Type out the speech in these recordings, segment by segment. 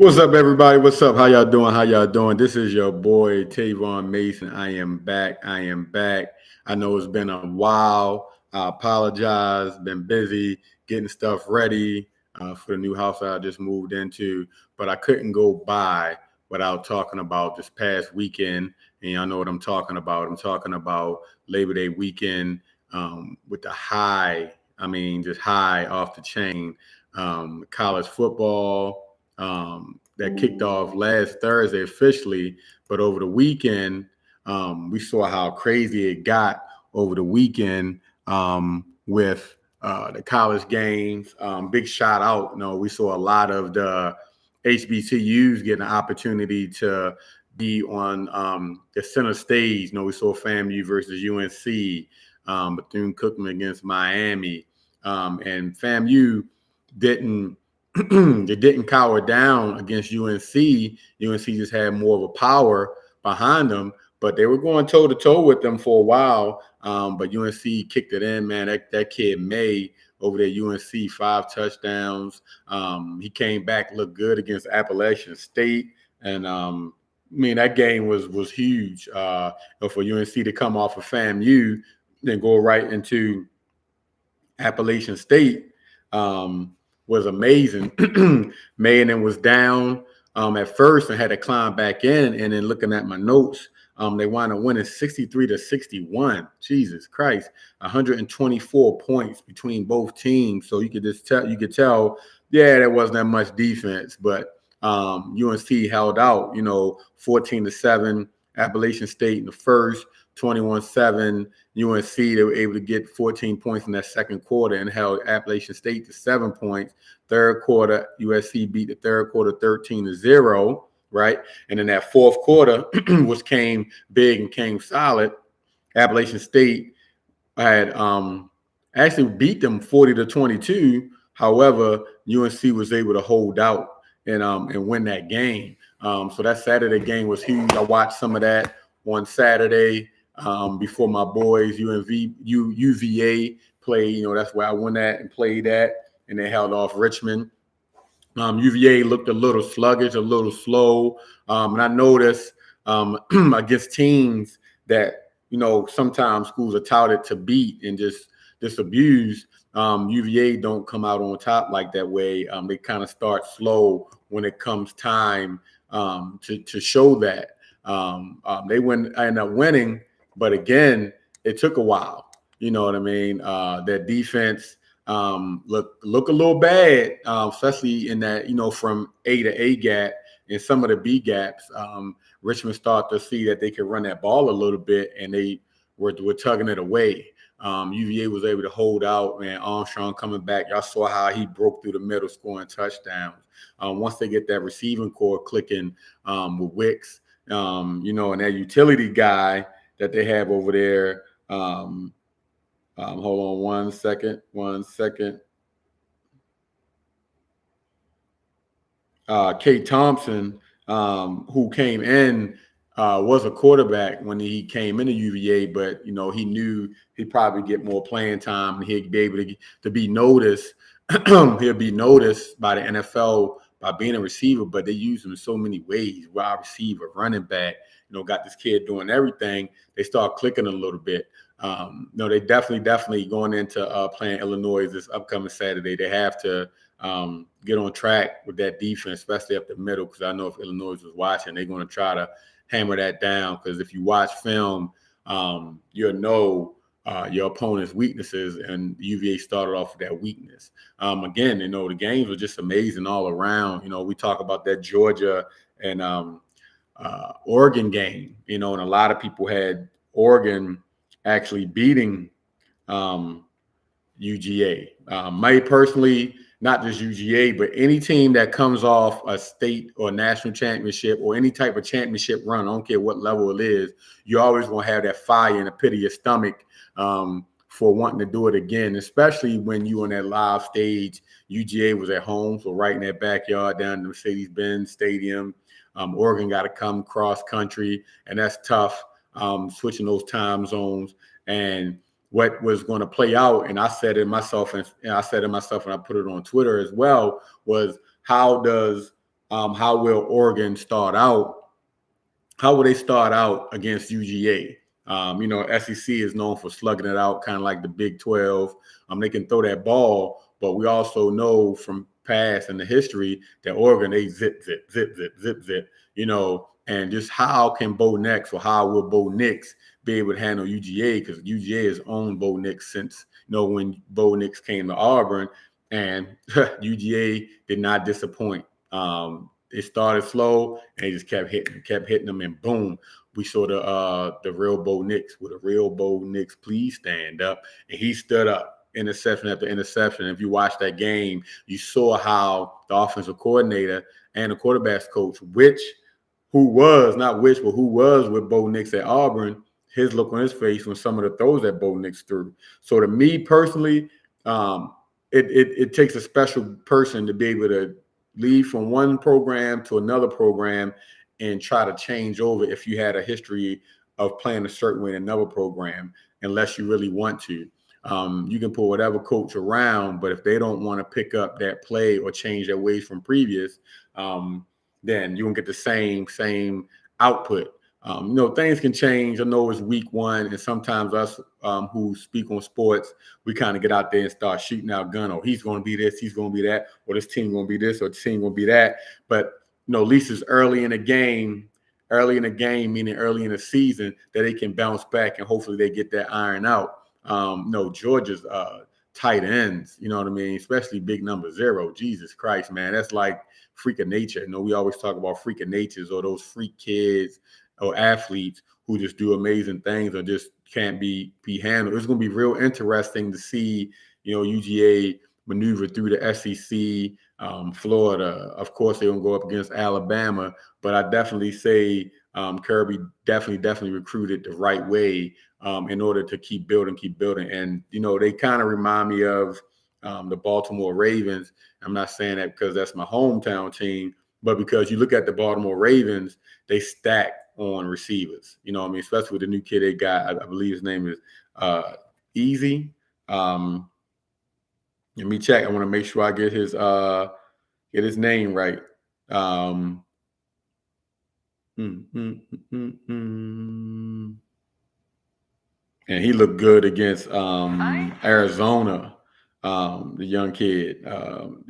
What's up, everybody? What's up? How y'all doing? How y'all doing? This is your boy Tavon Mason. I am back. I am back. I know it's been a while. I apologize. Been busy getting stuff ready for the new house I just moved into, but I couldn't go by without talking about this past weekend. And y'all know what I'm talking about. I'm talking about Labor Day weekend with the high. I mean, just high off the chain. College football that kicked off last Thursday officially, but over the weekend, we saw how crazy it got over the weekend with the college games. Big shout out. We saw a lot of the HBCUs getting an opportunity to be on the center stage. We saw FAMU versus UNC, Bethune-Cookman against Miami, and FAMU didn't they didn't cower down against UNC. UNC just had more of a power behind them, but they were going toe to toe with them for a while. But UNC kicked it in, man. That kid May over there, UNC, 5 touchdowns. He came back, looked good against Appalachian State, and that game was huge. For UNC to come off of FAMU, then go right into Appalachian State. Was amazing. Mayen was down at first and had to climb back in. And then looking at my notes, they wound up winning 63-61. Jesus Christ, 124 points between both teams. So you could tell, yeah, there wasn't that much defense, but UNC held out. 14-7. Appalachian State in the first, 21-7. UNC, they were able to get 14 points in that second quarter and held Appalachian State to 7 points. Third quarter, USC beat the third quarter 13-0, right? And in that fourth quarter, which came big and came solid, Appalachian State had actually beat them 40-22. However, UNC was able to hold out and win that game. So that Saturday game was huge. I watched some of that on Saturday before my boys UVA played. That's where I went at and played at, and they held off Richmond. UVA looked a little sluggish, a little slow, and I noticed against teams that sometimes schools are touted to beat and just abuse. UVA don't come out on top like that way. They kind of start slow when it comes time to show that. They end up winning, but again, it took a while. You know what I mean? That defense look a little bad, especially in that from A to A gap and some of the B gaps. Richmond started to see that they could run that ball a little bit, and they were tugging it away. UVA was able to hold out, man. Armstrong coming back. Y'all saw how he broke through the middle, scoring touchdowns. Once they get that receiving core clicking with Wicks, and that utility guy that they have over there. Hold on one second. Kate Thompson, who came in, was a quarterback when he came into UVA, but he knew he'd probably get more playing time and he'd be able to be noticed. He'll be noticed by the NFL by being a receiver, but they use him in so many ways. Wide receiver, running back, got this kid doing everything. They start clicking a little bit. They definitely going into playing Illinois this upcoming Saturday. They have to get on track with that defense, especially up the middle, because I know if Illinois was watching, they're going to try to hammer that down, because if you watch film, you'll know your opponent's weaknesses, and UVA started off with that weakness. Again, the games were just amazing all around. We talk about that Georgia and Oregon game, and a lot of people had Oregon actually beating UGA. My personally, not just UGA, but any team that comes off a state or national championship or any type of championship run, I don't care what level it is, you always going to have that fire in the pit of your stomach for wanting to do it again, especially when you on that live stage. UGA was at home, so right in their backyard down in the Mercedes-Benz Stadium. Oregon got to come cross country, and that's tough, switching those time zones. And what was going to play out, and I said it myself, and I put it on Twitter as well, was how does how will Oregon start out? How will they start out against UGA? SEC is known for slugging it out, kind of like the Big 12. They can throw that ball, but we also know from past and the history that Oregon, they zip, zip, zip, zip, zip, zip, and just how can Bo Nix or how will Bo Nix be able to handle UGA? Because UGA has owned Bo Nix since, when Bo Nix came to Auburn, and UGA did not disappoint. It started slow and it just kept hitting them, and boom, we saw the real Bo Nix. With a real Bo Nix, please stand up. And he stood up, interception after interception. If you watch that game, you saw how the offensive coordinator and the quarterbacks coach, who was not which, but who was with Bo Nix at Auburn, his look on his face when some of the throws that Bo Nix threw. So to me personally, it takes a special person to be able to leave from one program to another program and try to change over if you had a history of playing a certain way in another program, unless you really want to. You can put whatever coach around, but if they don't want to pick up that play or change their ways from previous, then you won't get the same output. Things can change. I know it's week one, and sometimes us who speak on sports, we kind of get out there and start shooting out gun. Oh, he's going to be this, he's going to be that, or this team going to be this, or this team going to be that. But at least it's early in the game, meaning early in the season, that they can bounce back and hopefully they get that iron out. Georgia's tight ends, you know what I mean? Especially big number 0. Jesus Christ, man, that's like freak of nature. We always talk about freak of natures, or those freak kids or athletes who just do amazing things or just can't be handled. It's going to be real interesting to see, UGA maneuver through the SEC. Florida, of course, they're going to go up against Alabama, but I definitely say Kirby definitely recruited the right way in order to keep building. And, they kind of remind me of the Baltimore Ravens. I'm not saying that because that's my hometown team, but because you look at the Baltimore Ravens, they stack on receivers. Especially with the new kid they got. I believe his name is Easy. Let me check. I want to make sure I get his name right. And he looked good against Arizona, the young kid.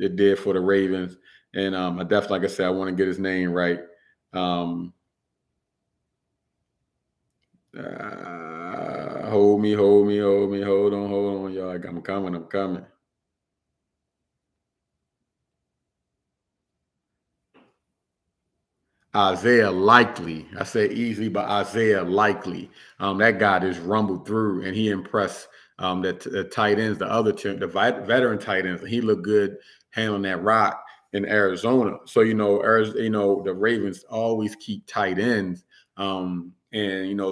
It did for the Ravens. And I definitely, like I said, I want to get his name right. Hold on, y'all. I'm coming. Isaiah Likely. I say easily, but Isaiah Likely. That guy just rumbled through, and he impressed the tight ends, the veteran tight ends. He looked good handling that rock in Arizona. So the Ravens always keep tight ends, and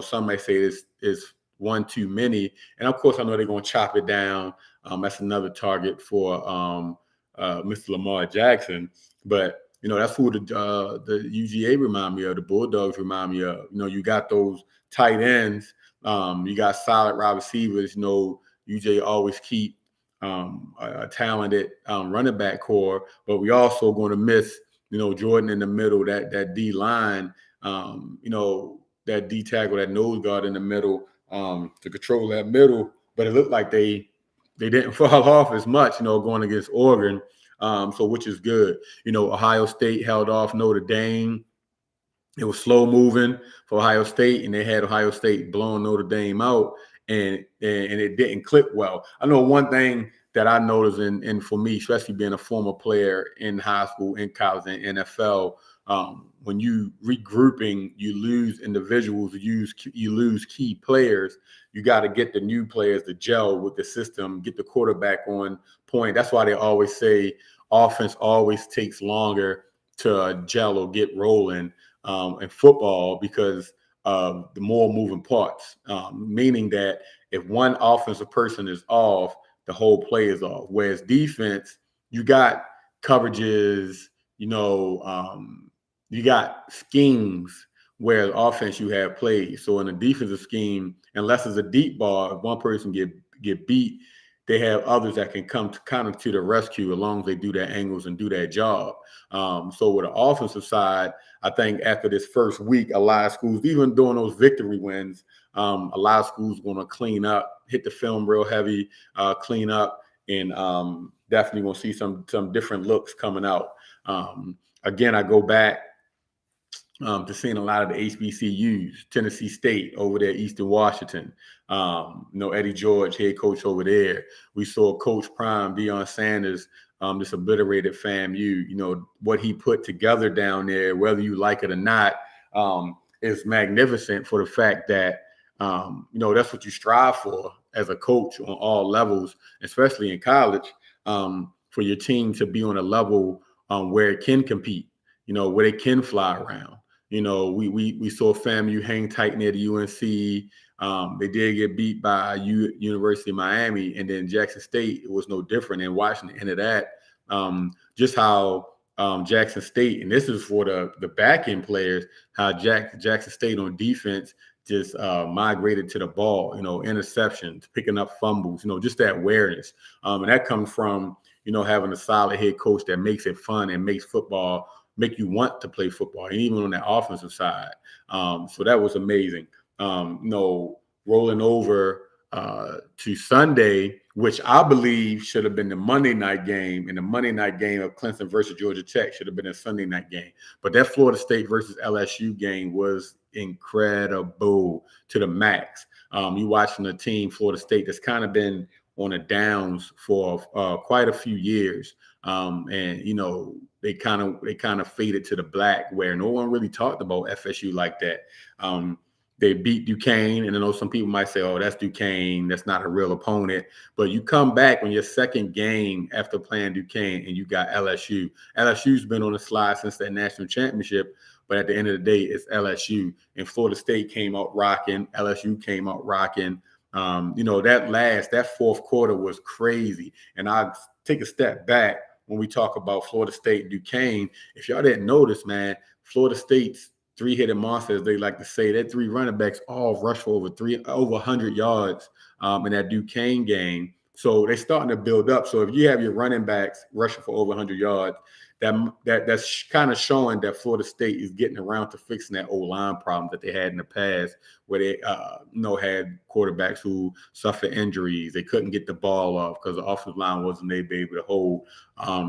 some may say this is one too many. And of course, I know they're going to chop it down. That's another target for Mr. Lamar Jackson, but. That's who the UGA remind me of. The Bulldogs remind me of. You got those tight ends. You got solid wide receivers. UJ always keep a talented running back core, but we also going to miss, Jordan in the middle, that D line, that D tackle, that nose guard in the middle to control that middle. But it looked like they didn't fall off as much, going against Oregon. So which is good. Ohio State held off Notre Dame. It was slow moving for Ohio State, and they had Ohio State blowing Notre Dame out, and it didn't click well. I know one thing that I noticed, and for me, especially being a former player in high school, in college, and NFL, when you regrouping, you lose individuals, you lose key players. You got to get the new players to gel with the system, get the quarterback on point. That's why they always say offense always takes longer to gel or get rolling in football because of the more moving parts, meaning that if one offensive person is off, the whole play is off. Whereas defense, you got coverages, you got schemes, whereas offense, you have plays. So in a defensive scheme, unless it's a deep ball, if one person get beat, they have others that can come to kind of to the rescue as long as they do their angles and do their job. So with the offensive side, I think after this first week, a lot of schools, even during those victory wins, a lot of schools going to clean up, hit the film real heavy, clean up, and definitely going to see some different looks coming out. Again, I go back to seeing a lot of the HBCUs, Tennessee State over there, Eastern Washington. Eddie George, head coach over there. We saw Coach Prime, Deion Sanders, this obliterated FAMU. What he put together down there, whether you like it or not, is magnificent for the fact that, that's what you strive for as a coach on all levels, especially in college, for your team to be on a level where it can compete, where they can fly around. We saw FAMU hang tight near the UNC. They did get beat by University of Miami, and then Jackson State, it was no different. And watching the end of that, just how Jackson State, and this is for the back end players, how Jackson State on defense just migrated to the ball, interceptions, picking up fumbles, just that awareness. And that comes from, having a solid head coach that makes it fun and makes football make you want to play football, and even on that offensive side. So that was amazing. Rolling over to Sunday, which I believe should have been the Monday night game, and the Monday night game of Clemson versus Georgia Tech should have been a Sunday night game. But that Florida State versus LSU game was incredible to the max. You watching a team, Florida State, that's kind of been on the downs for quite a few years. They kind of faded to the black, where no one really talked about FSU like that. They beat Duquesne, and I know some people might say, "Oh, that's Duquesne. That's not a real opponent." But you come back on your second game after playing Duquesne, and you got LSU. LSU's been on the slide since that national championship, but at the end of the day, it's LSU. And Florida State came out rocking. LSU came out rocking. That fourth quarter was crazy. And I take a step back when we talk about Florida State and Duquesne. If y'all didn't notice, man, Florida State's three-headed monster, as they like to say, that three running backs all rushed for over 100 yards in that Duquesne game. So they're starting to build up. So if you have your running backs rushing for over 100 yards, that's kind of showing that Florida State is getting around to fixing that O-line problem that they had in the past, where they had quarterbacks who suffered injuries. They couldn't get the ball off because the offensive line wasn't able to hold.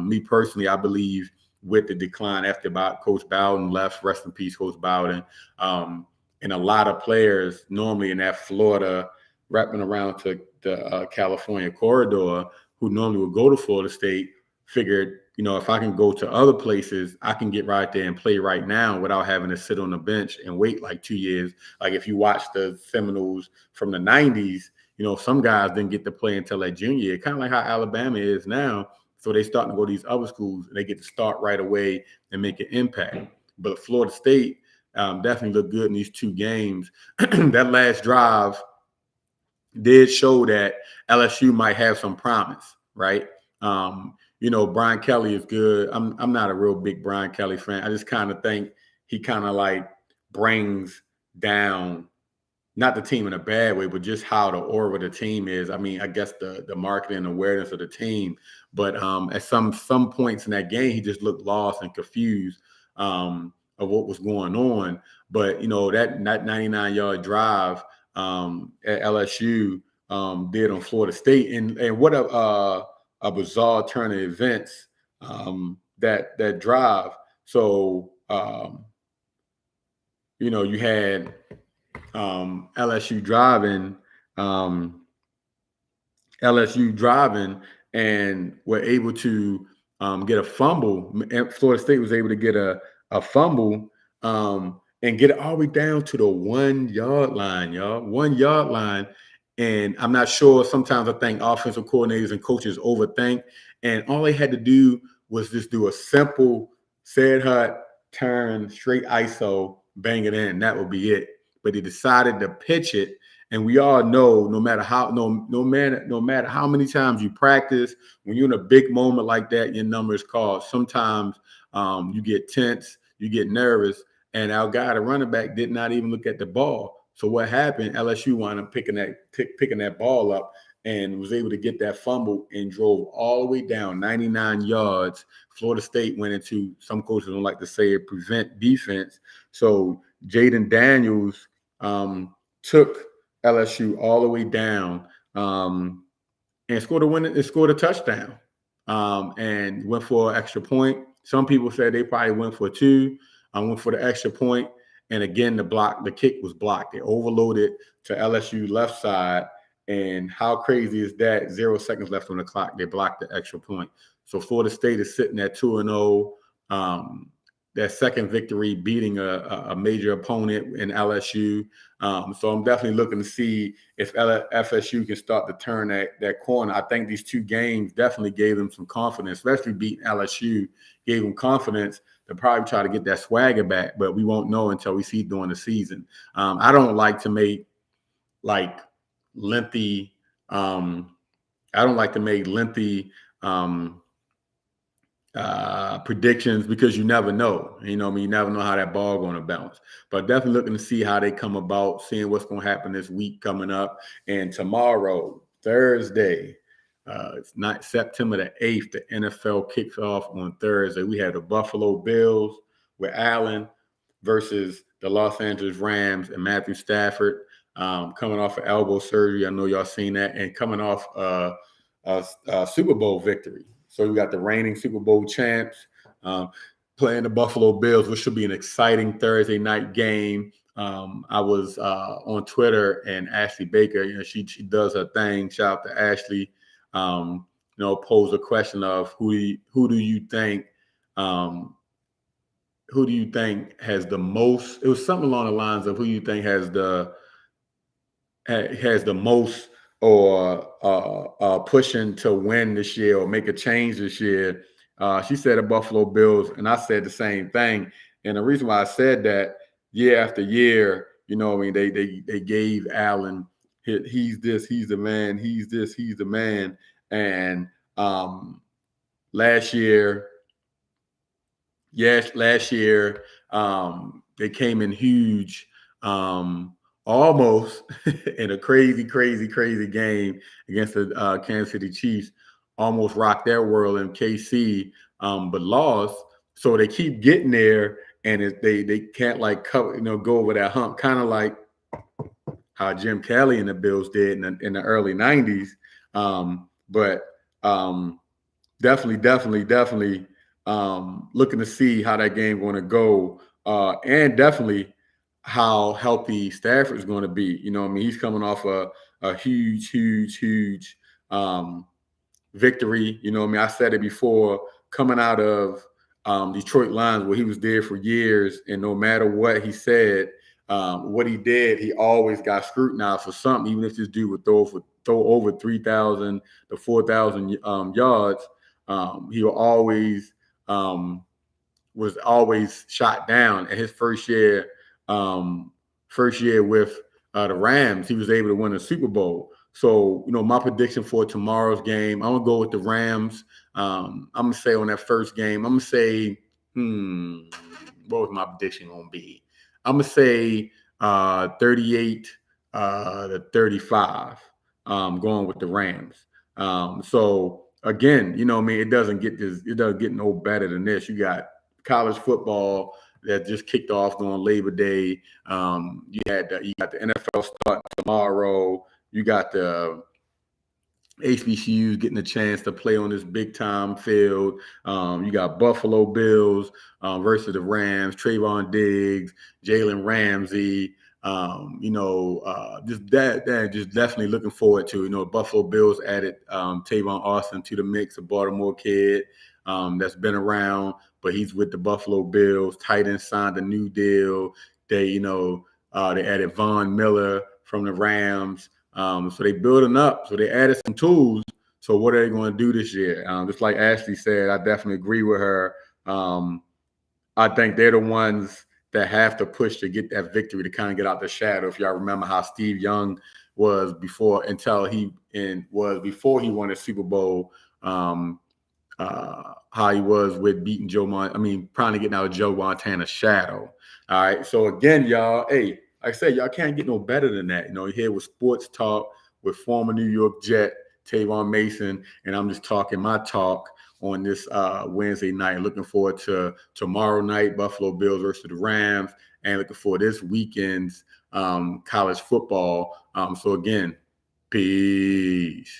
Me personally, I believe with the decline after Coach Bowden left, rest in peace, Coach Bowden, and a lot of players normally in that Florida, wrapping around to the California corridor, who normally would go to Florida State, figured, if I can go to other places, I can get right there and play right now without having to sit on the bench and wait like 2 years. Like if you watch the Seminoles from the 90s, some guys didn't get to play until that junior year, kind of like how Alabama is now. So they starting to go to these other schools, and they get to start right away and make an impact. But Florida State definitely looked good in these two games. That last drive did show that LSU might have some promise, right? Brian Kelly is good. I'm not a real big Brian Kelly fan. I just kind of think he kind of like brings down not the team in a bad way, but just how the aura of the team is. I mean, I guess the marketing and awareness of the team. But at some points in that game, he just looked lost and confused of what was going on. But, that 99-yard drive at LSU did on Florida State. And what a bizarre turn of events, that drive. So, you had LSU driving and were able to get a fumble. Florida State was able to get a fumble and get it all the way down to the 1 yard line, y'all. 1 yard line. And I'm not sure. Sometimes I think offensive coordinators and coaches overthink. And all they had to do was just do a simple Said Hut turn, straight ISO, bang it in. That would be it. But they decided to pitch it. And we all know, no matter how many times you practice, when you're in a big moment like that, your number is called. Sometimes you get tense, you get nervous, and our guy, the running back, did not even look at the ball. So what happened? LSU wound up picking that ball up and was able to get that fumble and drove all the way down 99 yards. Florida State went into, some coaches don't like to say it, prevent defense. So Jaden Daniels took LSU all the way down and scored a win. It scored a touchdown and went for an extra point. Some people said they probably went for two. I went for the extra point, and again the kick was blocked. They overloaded to LSU left side, and how crazy is that? 0 seconds left on the clock. They blocked the extra point. So Florida State is sitting at 2-0. Their second victory, beating a major opponent in LSU. So I'm definitely looking to see if FSU can start to turn that corner. I think these two games definitely gave them some confidence, especially beating LSU, gave them confidence to probably try to get that swagger back, but we won't know until we see it during the season. I don't like to make lengthy predictions because you never know. You never know how that ball going to bounce. But definitely looking to see how they come about, seeing what's going to happen this week coming up. And tomorrow, Thursday, it's not September the 8th, the NFL kicks off on Thursday. We have the Buffalo Bills with Allen versus the Los Angeles Rams and Matthew Stafford coming off of elbow surgery. I know y'all seen that, and coming off a Super Bowl victory. So we got the reigning Super Bowl champs playing the Buffalo Bills, which should be an exciting Thursday night game. I was on Twitter, and Ashley Baker, she does her thing. Shout out to Ashley. Posed a question of who do you think has the most? It was something along the lines of who you think has the most or pushing to win this year or make a change this year. She said the Buffalo Bills, and I said the same thing. And the reason why I said that, year after year, they gave Allen, he's this, he's the man, he's this, he's the man. And last year, they came in huge, almost in a crazy game against the Kansas City Chiefs, almost rocked their world in KC, but lost. So they keep getting there, and they can't go over that hump, kind of like how Jim Kelly and the Bills did in the early 90s. But definitely looking to see how that game going to go, and definitely how healthy Stafford's going to be. He's coming off a huge victory. I said it before, coming out of Detroit Lions, where he was there for years, and no matter what he said, what he did, he always got scrutinized for something. Even if this dude would throw over 3,000 to 4,000 yards, he was always shot down. In his first year with the Rams, he was able to win a Super Bowl. So, my prediction for tomorrow's game, I'm going to go with the Rams. I'm going to say on that first game, I'm going to say, what was my prediction going to be? I'm going to say 38 to 35, going with the Rams. So, again, it doesn't get no better than this. You got college football that just kicked off on Labor Day. You got the NFL starting tomorrow. You got the HBCUs getting a chance to play on this big time field. You got Buffalo Bills versus the Rams, Tavon Diggs, Jalen Ramsey. Just definitely looking forward to. Buffalo Bills added Tavon Austin to the mix, a Baltimore kid that's been around, but he's with the Buffalo Bills. Tight end signed a new deal. They added Von Miller from the Rams. So they building up. So they added some tools. So what are they going to do this year? Just like Ashley said, I definitely agree with her. I think they're the ones that have to push to get that victory, to kind of get out the shadow. If y'all remember how Steve Young was before he won a Super Bowl, how he was with beating trying to get out of Joe Montana's shadow. All right. So again, y'all, hey, like I said, y'all can't get no better than that. Here with Sports Talk with former New York Jet Tavon Mason, and I'm just talking my talk on this Wednesday night. Looking forward to tomorrow night, Buffalo Bills versus the Rams, and looking forward to this weekend's college football. So again, peace.